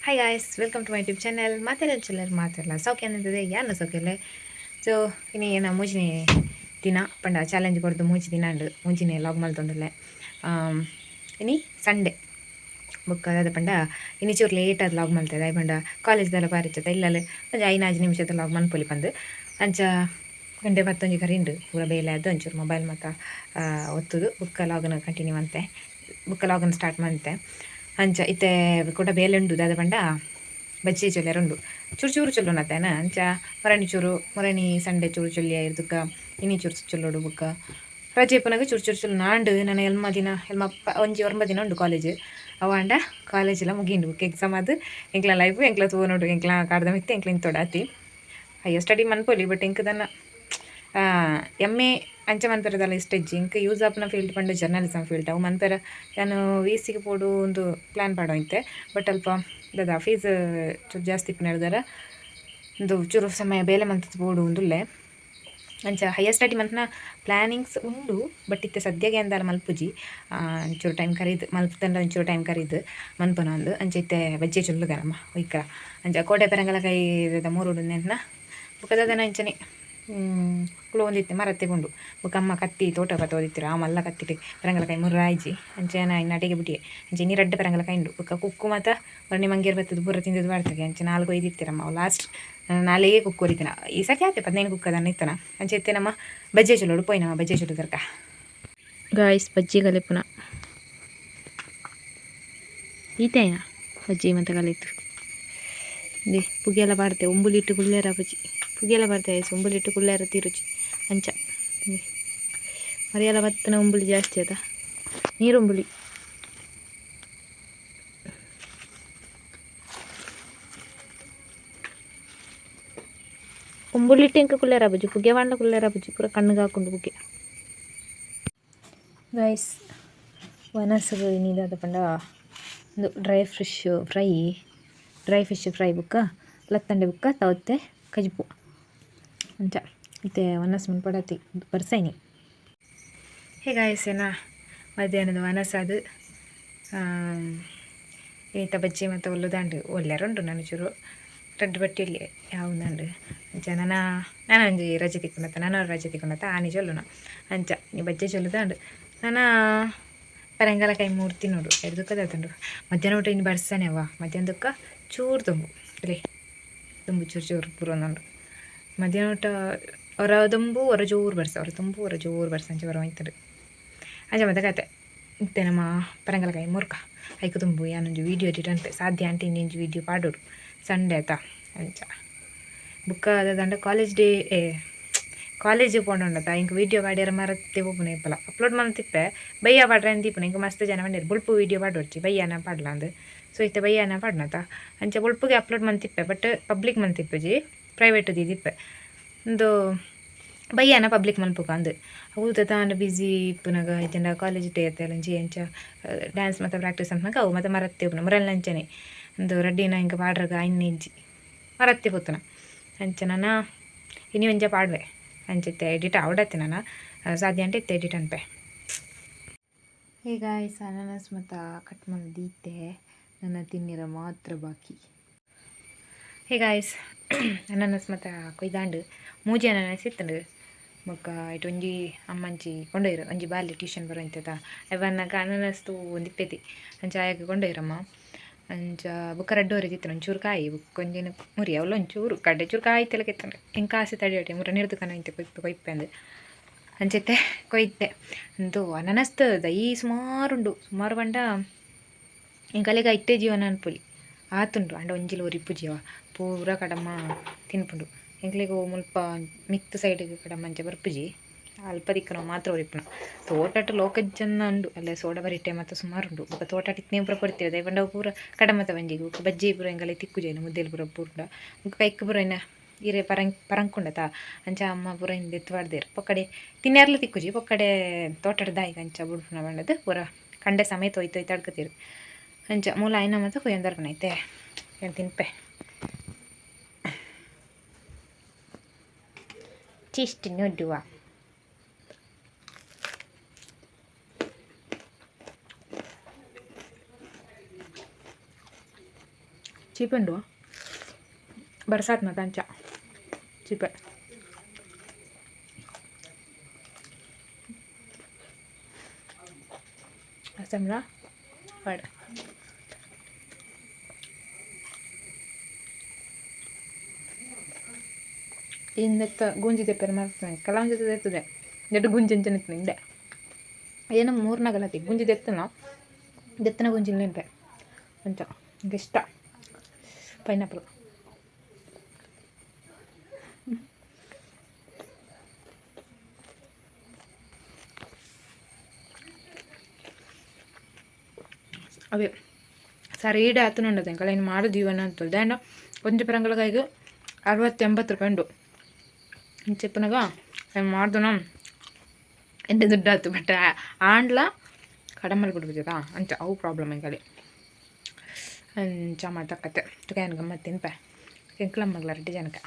Hi guys, welcome to my YouTube channel. ಮಾತಾಡಲ್ಲ ಮಾತಾಡಲ್ಲ ಸೌಖ್ಯ ಅನ್ನಿದೆ ಯಾರು ಸೌಖ್ಯಲ್ಲ. ಸೊ ಇನ್ನು ಏನು ಮೂಜಿನೇ ದಿನ ಪಂಡ ಚಾಲೆಂಜ್ ಕೊಡ್ದು ಮೂಜಿ ದಿನ ಉಂಡು ಮೂಜಿನೇ ಲಾಗ್ ಮಲ್ತೊಂದುಲ್ಲೆ. ಇನಿ ಸಂಡೇ ಬುಕ್ ಅದ ಪಂಡ ಇನ್ನು ಚೂರು ಲೇಟಾದ ಲಾಗ್ ಮಲ್ತದೆ ಅಯ್ಯ ಪಂಡ ಕಾಲೇಜ್ದೆಲ್ಲ ಪಾರಿಚ್ಚದ ಇಲ್ಲಲ್ಲಿ ಒಂದು 5 ನಿಮಿಷದ ಲಾಗ್ ಮನ್ಪೊಲಿ ಬಂದು ಅಂಚ ಗಂಟೆ 10 ಕರಿಂಡು ಪೂರ ಬೇಲೆ ಅದು ಒಂಚೂರು ಮೊಬೈಲ್ ಮತ್ತು ಒತ್ತುದು ಬುಕ್ಕ ಲಾಗನ್ನು ಕಂಟಿನ್ಯೂ ಅಂತೆ ಬುಕ್ಕ ಲಾಗನ್ನು ಸ್ಟಾರ್ಟ್ ಮಾಡ್ತೆ ಅಂಚ ಇತ್ತೆ ಕೂಡ ಬೇಲೆ ಉಂಡು ದಾದ ಪಂಡ ಬಜ್ಜಿ ಚೊಲ್ಲೆರುಂಡು ಚೂರು ಚೂರು ಚೊಲ್ಲುನತ್ತೇನ ಅಂಚ ಮೊರಣಿ ಸಂಡೆ ಚೂರು ಚೊಲ್ಲಿ ಇರ್ದುಕ್ಕ ಇನಿ ಚೂರು ಚೊಲ್ಲೋಡು ಬುಕ್ಕ ರಜೆ ಪುನಗ ಚೂರು ಚೂರು ಚೊಲ್ಲು ನಾಂಡು ನಾನು ಎಲ್ಮ ಒಂಜಿ 9 ದಿನ ಉಂಡು ಕಾಲೇಜ್ ಅವಾಂಡ ಕಾಲೇಜೆಲ್ಲ ಮುಗಿಂಡು ಬುಕ್ ಎಕ್ಸಾಮ್ ಅದು ಎಂಕ್ಲ ಲೈಫ್ ಎಂಕ್ಲ ತೂನೋಡು ಎಂಕ್ಲ ಕಾಡ್ದ ಮಿತ್ತೆ ಎಂಕ್ಲ ಇಂತೊಡಾತಿ ಅಯ್ಯೋ ಸ್ಟಡಿ ಮನ್ಪೊಲಿ ಬಟ್ ಎಂಕದನ್ನ ಎಮ್ಮೆ ಅಂಚೆ ಮನ್ಪೆರದಲ್ಲ ಇಷ್ಟಜ್ಜಿ ಇಂಕ ಯೂಸ್ ಆಪ್ನ ಫೀಲ್ಡ್ ಪಂಡ ಜರ್ನಲಿಸಮ್ ಫೀಲ್ಡ್ ಅವು ಮನ್ಪೆರ ನಾನು ವಿ.ಸಿಗೆ ಪೋಡು ಒಂದು ಪ್ಲ್ಯಾನ್ ಪಾಡೋಯ್ತೆ ಬಟ್ ಅಲ್ಪ ದಾದ ಫೀಸ್ ಚೂರು ಜಾಸ್ತಿ ಇಪ್ಪು ನಡೆದಾರ ಒಂದು ಚೂರು ಸಮಯ ಬೇಲೆ ಮಂತ್ ಪೋಡು ಒಂದುಲ್ಲೆ ಅಂಚ ಹೈಯರ್ ಸ್ಟಡಿ ಮಂತ್ನ ಪ್ಲ್ಯಾನಿಂಗ್ಸ್ ಉಂಡು ಬಟ್ ಇತ್ತೆ ಸದ್ಯಗೆ ಅಂದಾಲ ಮಲ್ಪುಜಿ ಒಂಚೂರು ಟೈಮ್ ಕರೀದು ಮಲ್ಪುತ್ತಂಡ ಒಂಚೂರು ಟೈಮ್ ಕರೀದು ಮನ್ಪುನ ಒಂದು ಅಂಚ ಇತ್ತೆ ಬಜ್ಜೆ ಚೊಲ್ಲುಗರಮ್ಮ ಒಯ್ಕರ ಅಂಚ ಕೋಟೆ ಪೆರಂಗಲ ಕೈ 3 ನೆನ್ಪನ ಬುಕ್ಕದನ ಅಂಚನೆ ಕುಳು ಒಂದಿತ್ತೆ ಮರತ್ತೆ ಬುಂಡು ಬುಕ್ಕ ಅಮ್ಮ ಕತ್ತಿ ತೋಟ ಬತ್ತ ಓದಿತ್ತಿರ ಆ ಮಲ್ಲ ಕತ್ತಿಟ್ಟು ಪೆರಂಗಲಕಾಯಿ ಮುರ್ರಾಯ್ಜಿ ಅಂಚೆನ ಇನ್ನು ಅಟಿಗೆ ಬಿಟ್ಟಿಗೆ ಅಂಚೆ ನೀ ರಡ್ಡೆ ಪೆರಂಗಲಕಾಯಿ ಉಂಡು ಬುಕ್ಕ ಕುಕ್ಕು ಮತ್ತು ಒರ್ಣಿ ಮಂಗೇರು ಬತ್ತದು ಬುರ್ರ ತಿಂದದ್ದು ಬಾಡ್ತಗೆ ಅಂಚೆ 4-5 ಇರ್ತೀರಮ್ಮ ಅವು ಲಾಸ್ಟ್ ನಾಳೆಯೇ ಕುಕ್ಕು ಹೊರಿತನ ಈ ಸರ್ತಿ ಆಯ್ತು 15 ಕುಕ್ಕದನ್ನ ಇತ್ತನ ಅಂಚೆ ಎತ್ತೆ ನಮ್ಮ ಬಜ್ಜೆ ಚೊಲ್ಲೋಡು ಪೋಯ್ ನಮ್ಮ ಬಜ್ಜೆ ಚೊಲ್ಲು ಕರ್ಕ ಗಾಯ್ಸ್ ಬಜ್ಜಿ ಗಲೆಪುನ ಈತೇನ ಬಜ್ಜಿ ಮತ್ತು ಗಲಿತ್ತು ದೇ ಪುಗಿಯೆಲ್ಲ ಬಾಡ್ತೆ ಒಂಬುಲಿಟ್ಟು ಕುಳ್ಳೇರ ಬಜ್ಜಿ ಪುಗಿಯೆಲ್ಲ ಬರ್ತೇವೆ ಒಂಬುಲಿಟ್ಟು ಕುಳ್ಳೇರ ರುಚಿ ಅಂಚ ಮರಿಯೆಲ್ಲ ಬತ್ತನ ಒಂಬುಲಿ ಜಾಸ್ತಿ ಅದ ನೀರೊಂಬುಲಿ ಒಂಬುಲಿಟ್ಟು ಎಂಕ ಕುಳ್ಳೇರ ಬಜ್ಜಿ ಪುಗೆ ಬಾಂಡ ಕುಳ್ಳೇರ ಬಜ್ಜಿ ಪೂರ ಕಣ್ಣಿಗೆ ಹಾಕೊಂಡು ಪುಗೆ ಗೈಸ್ ವನಸಗು ಇನ್ನಿದಾದ ಪಂಡ ಒಂದು ಡ್ರೈ ಫಿಶ್ ಫ್ರೈ ಬುಕ್ಕ ಲತ್ತಂಡೆ ಬುಕ್ಕ ತವತ್ತೆ ಕಜಿಪು ಅಂಚ ಮತ್ತೆ ವನಸ್ ಮುನ್ಪಡತಿ ಬರ್ಸೈನಿ ಹೇ ಗಾಯ್ಸ್ ಏನ ಮಧ್ಯಾಹ್ನದ ವನಸ್ ಅದು ಈತ ಬಜ್ಜಿ ಮತ್ತು ಒಲ್ಲುದಾಂಡು ಒಳ್ಳೆರುಂಡು ನಾನು ಚೂರು ರೆಡ್ ಬಟ್ಟೆಯಲ್ಲಿ ಯಾವುದಂಡು ಅಂಚ ನಾನು ಒಂಜಿ ರಜೆ ತಿಕ್ಕೊಂಡತ್ತ ನಾನು ರಜೆ ತಿಕ್ಕೊಂಡತ್ತ ಆನಿ ಚೊಲ್ಲುನ ಅಂಚ ನೀ ಬಜ್ಜೆ ಚೊಲ್ಲುದಾಂಡು ನಾನು ಪರಂಗಲಕಾಯಿ 3 ತಿನ್ನೋಡು ಎಡ್ದುಕ್ಕದಂಡು ಮಧ್ಯಾಹ್ನ ಊಟ ಇನ್ನು ಬರ್ಸಾನೆ ಅವ ಮಧ್ಯಾಹ್ನದಕ್ಕ ಚೂರು ತುಂಬು ಅಲ್ಲೇ ತುಂಬು ಚೂರು ಪೂರ ಒಂದುಂಡು ಮಧ್ಯಾಹ್ನ ಊಟ ಹೊರ ತುಂಬು ಹೊರ ಜೋರು ಬರ್ಸ ಹೊರ ತುಂಬು ಹೊರ ಜೋರು ಬರ್ಸ ಅಂಚೆ ಹೊರ ಹೋಯ್ತಂಡು ಅಂಚೆ ಮತ್ತೆ ಕತೆ ಇತ್ತೆ ನಮ್ಮ ಪರಂಗಲಕಾಯಿ ಮುರ್ಕ ಐಕು ತುಂಬು ಯಾನೊಂದು ವೀಡಿಯೋ ಎಡಿಟ್ ಅಂತೆ ಸಾಧ್ಯ ಅಂಟೆ ಇನ್ನೊಂದು ವೀಡಿಯೋ ಪಾಡೋಡು ಸಂಡೆ ಆಯ್ತಾ ಅಂಚ ಬುಕ್ಕ ಅದಂಡ ಕಾಲೇಜಿಗೆ ಪೋಂಡತ್ತ ಇಂಕ ವೀಡಿಯೋ ಪಾಡ್ಯಾರ ಮರತ್ತೆ ಹೋಗ್ಪುನ ಇಪ್ಪಲ ಅಪ್ಲೋಡ್ ಮಾಡ್ತಿಪ್ಪೆ ಬಯ್ಯ ಪಾಡ್ರೆ ಅಂತಿಪ್ಪುನ ಇಂಕ ಮಸ್ತ್ ಜನ ಬಂದಿರು ಬುಲ್ಪು ವೀಡಿಯೋ ಪಾಡೋಡ್ಚಿ ಬಯ್ಯನ ಪಾಡ್ಲ ಅಂದು ಸೊ ಇತ್ತೆ ಬಯ್ಯನ ಪಾಡ್ನತ ಅಂಚೆ ಬುಲ್ಪುಗೆ ಅಪ್ಲೋಡ್ ಮಾಡ್ತಿಪ್ಪೆ ಬಟ್ ಪಬ್ಲಿಕ್ ಮಾಡ್ತಿಪ್ಪಜಿ ಪ್ರೈವೇಟ್ ದಿದಿಪ್ಪೆ ಒಂದು ಬಯ್ಯನ ಪಬ್ಲಿಕ್ ಮನ್ಪುಗ ಅಂದು ಹೌದು ತಾಂಡ ಬಿಸಿ ಇಪ್ಪುನಾಗ ಇತ್ತಂಡ ಕಾಲೇಜ್ ಇಟ್ಟೆ ಅಂಚಿ ಅಂಚ ಡ್ಯಾನ್ಸ್ ಮತ್ತು ಪ್ರಾಕ್ಟೀಸ್ ಅಂತನಾಗ ಅವು ಮತ್ತು ಮರತ್ತೆ ಹೋಗ್ನ ಮುರಲ್ಲಂಚನೆ ಒಂದು ರಡ್ಡಿನ ಇಂಕ ಪಾಡ್ರಾಗ ಇಜ್ಜಿ ಮರತ್ತೆ ಪೋತುನ ಅಂಚ ನಾನು ಇನಿ ಒಂಜ ಪಾಡ್ವೆ ಅಂಚಿತ್ತೆ ಎಡಿಟ್ ಅವಡತ್ತೆ ನಾನು ಸಾಧ್ಯ ಅಂಟೆ ಇತ್ತೆ ಎಡಿಟ್ ಅನ್ಪೆ ಈಗ ಅನಾನಸ್ ಮತ್ತು ಕಟ್ ಮಾಡಿದ್ದೆ ನನ್ನ ತಿನ್ನಿರ ಮಾತ್ರ ಬಾಕಿ ಗಾಯ್ಸ್ ಅನಾನಸ್ ಮತ್ತು ಕೊಯ್ದಾಂಡು ಮೂಜಿ ಅನಾನಸ್ ಇತ್ತಂಡು ಬೊಕ್ಕ ಇಟ್ಟು ಒಂಜಿ ಅಮ್ಮಂಚಿ ಕೊಂಡೊಯ್ರು ಒಂಜಿ ಬಾಲ್ಯ ಟ್ಯೂಷನ್ ಬರೋಂತದ ಅವನ್ನಾಗ ಅನಾನಸ್ತು ಒಂದು ಇಪ್ಪೆತಿ ಅಂಚ ಆಯಕ್ಕೆ ಕೊಂಡೊಯ್ರಮ್ಮ ಅಂಚ ಬೊಕ್ಕ ರಡ್ಡೋರಿಗೆ ಇತ್ತು ಒಂಚೂರು ಕಾಯಿ ಬುಕ್ಕ ಒಂಜಿನ ಮುರಿ ಅವಳು ಒಂಚೂರು ಕಡ್ಡೆ ಚೂರು ಕಾಯಿ ತೆಲ ಕೆತ್ತಂಡು ಹೆಂಗೆ ಕಾಸೆ ತಡಿಯೋಟೆ ಮುರ ನಿರ್ದುಕನ ಇಂತೆ ಕೊಯ್ಪೆ ಅಂದು ಅಂಚೆತ್ತೆ ಕೊಯ್ದೆ ಅಂತೂ ಅನಾನಸ್ತು ದೈ ಸುಮಾರು ಬಂಡ ಇಂಕಲೆಗ ಇಟ್ಟೆ ಜೀವನ ಅನ್ಪೊಲಿ ಆತುಂಡು ಅಂಡ ಒಂಜಿಲ ಒರಿಪ್ಪು ಜೀವ ಪೂರ ಕಡಮ್ಮ ತಿನ್ಪುಂಡು ಎಂಕ್ಲೆಗು ಮುಲ್ಪ ಮಿತ್ತು ಸೈಡ್ಗೆ ಕಡಮ್ಮ ಅಂಚೆ ಬರ್ಪುಜಿ ಅಲ್ಪ ದಿಕ್ಕನ ಮಾತ್ರ ಒರಿಪ್ಪುನ ತೋಟಟ್ ಲೋಕಜ್ಜನ್ನ ಉಂಡು ಅಲ್ಲೇ ಸೋಡ ಬರಿಟ್ಟೆ ಮತ್ತು ಸುಮಾರು ಉಂಡು ಬೊಕ್ಕ ತೋಟಟ್ ಇತ್ತನೇ ಪೂರ ಕೊಡ್ತೀವಿ ಅದೇ ಬಂಡ ಪೂರ ಕಡಮತ ಬಂಜಿಗೆ ಬೊಕ್ಕ ಬಜ್ಜಿ ಪೂರ ಎಂಗಲೆ ತಿಕ್ಕುಜೇನು ಮುದ್ದೆಲು ಪೂರ ಪೂರ ಬೊಕ್ಕ ಕೈಕ್ ಪೂರ ಇನ್ನ ಈರೆ ಪರಂಕುಂಡತ ಅಂಚ ಅಮ್ಮ ಪೂರ ಹಿಂದೆ ಎತ್ತುವಾಡ್ದೇರು ಪೊಕ್ಕಡೆ ತಿನ್ನೇರ್ಲು ತಿಕ್ಕುಜಿ ಪೊಕ್ಕಡೆ ತೋಟದ ದಾಯಿಗೆ ಅಂಚ ಬುಡ್ಪುನ ಬಂಡದು ಪೂರ ಕಂಡೆ ಸಮೇತ ಹೋಯ್ತು ಅಡ್ಕತೀರು ಅಂಚ ಮೂಲ ಆಯ್ನ ಮತ್ತು ಕೊಯ್ಯೊಂದರ್ಪನೈತೆ ಏನು ತಿನ್ಪೆ ಚಿಸ್ಟ್ ನೋಡುವ ಚೀಪ್ ಉಂಡು ಬರ್ಸಾತ್ನ ತಂಚ ಚೀಪೆ ಅಸಮ್ರ ಹಾಡು ಇನ್ನೆತ್ತ ಗುಂಜಿ ತೆಪ್ಪರೆ ಮಾಡ್ತಾನೆ ಕೆಲವೊಂದು ಜೊತೆ ತೆತ್ತದೆ ದೊಡ್ಡ ಗುಂಜಿ ಅಂತ ನಿಂದೆ ಏನೋ ಮೂರ್ನಾಗಲತ್ತಿ ಗುಂಜಿ ದೆತ್ತನ ಗುಂಜಿ ನಿಂತೆ ಅಂತ ನಂಗೆ ಇಷ್ಟ ಪೈನಾಪಲ್ అవే సరీడే ఆతునుండదు ఇంకా నేను మాడ జీవన అంటుంది అండ్ కొంచెం పరంగలకాయకు 60-80 ರೂಪಾಯಿ ಉಂಡು చెప్పినಗ నేను ಮಾಡ್ದನು ಎಂಟು ದುಡ್ಡು ಆಯ್ತು ಬಟ್ ಆಂಡ್ಲ ಕಡಿಮೆ ಬಿಡ್ಬಿಡ್ತದ ಅಂಚ ಅವು ಪ್ರಾಬ್ಲಮ್ ಈಗಲಿ ಅಂಚ ಮಾಡ್ತಕ್ಕತ್ತೆ ತುಕಾಯನ್ ಗಮ್ಮತ್ತಿನ ಪೆ ಎಂಕ್ಲಮ್ಮಗ್ಲ ರೆಡ್ಡಿ ಜನಕ್ಕೆ